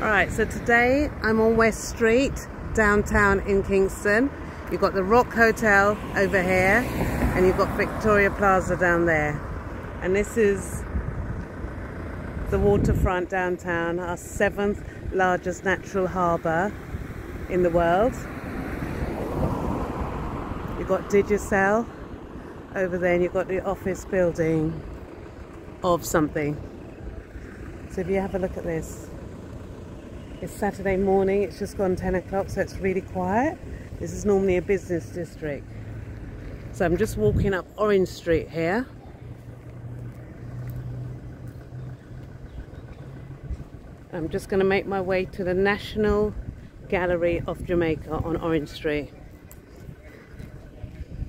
Alright, so today I'm on West Street, downtown in Kingston. You've got the Rock Hotel over here, and you've got Victoria Plaza down there. And this is the waterfront downtown, our 7th largest natural harbour in the world. You've got Digicel over there, and you've got the office building of something. So if you have a look at this, it's Saturday morning, it's just gone 10 o'clock, so it's really quiet. This is normally a business district. So I'm just walking up Orange Street here. I'm just going to make my way to the National Gallery of Jamaica on Orange Street.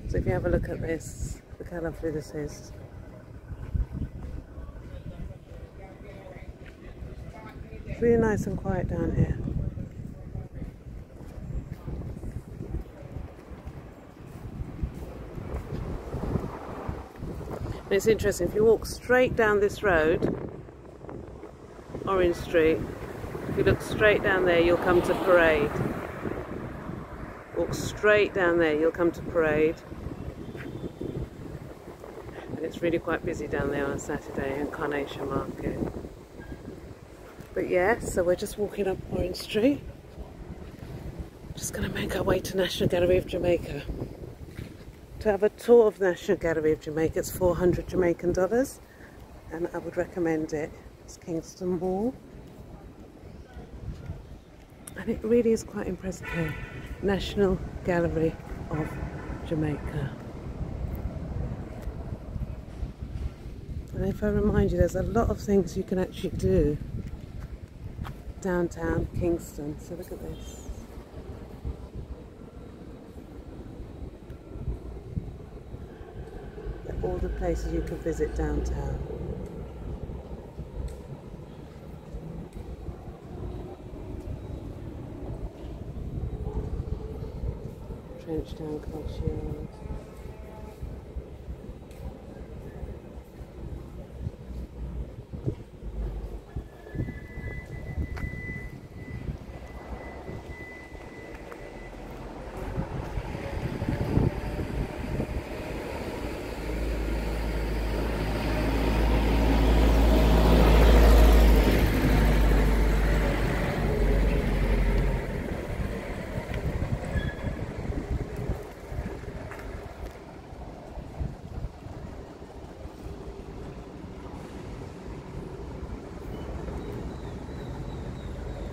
So if you have a look at this, look how lovely this is. It's really nice and quiet down here. And it's interesting, if you walk straight down this road, Orange Street, if you look straight down there, you'll come to Parade. Walk straight down there, you'll come to Parade. And it's really quite busy down there on Saturday in Carnation Market. But yeah, so we're just walking up Orange Street. Just going to make our way to National Gallery of Jamaica. To have a tour of National Gallery of Jamaica, it's 400 Jamaican dollars, and I would recommend it. It's Kingston Mall. And it really is quite impressive here. National Gallery of Jamaica. And if I remind you, there's a lot of things you can actually do downtown Kingston. So look at this. All the places you can visit downtown. Trenchtown Cultural.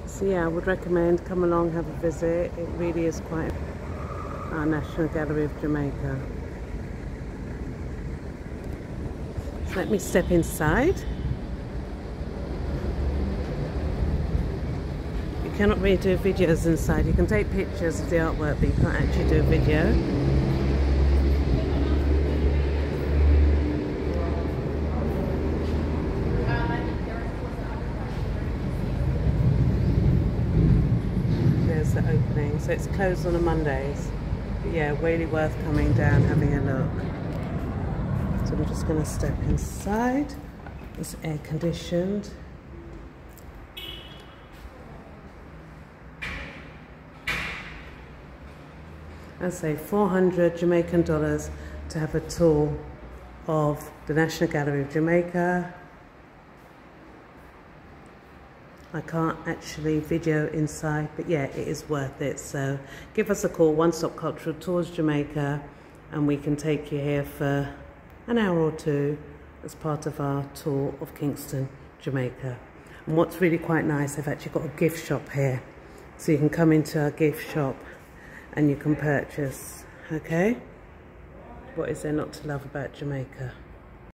So yeah, I would recommend come along, have a visit. It really is quite our National Gallery of Jamaica. So let me step inside. You cannot really do videos inside. You can take pictures of the artwork, but you can't actually do a video. The opening, so it's closed on a Mondays, but yeah, really worth coming down, having a look. So I'm just going to step inside. It's air conditioned. I say 400 Jamaican dollars to have a tour of the National Gallery of Jamaica. I can't actually video inside, but yeah, it is worth it. So give us a call, Onestop Cultural Tours Jamaica, and we can take you here for an hour or two as part of our tour of Kingston, Jamaica. And what's really quite nice, they've actually got a gift shop here. So you can come into our gift shop and you can purchase, okay? What is there not to love about Jamaica?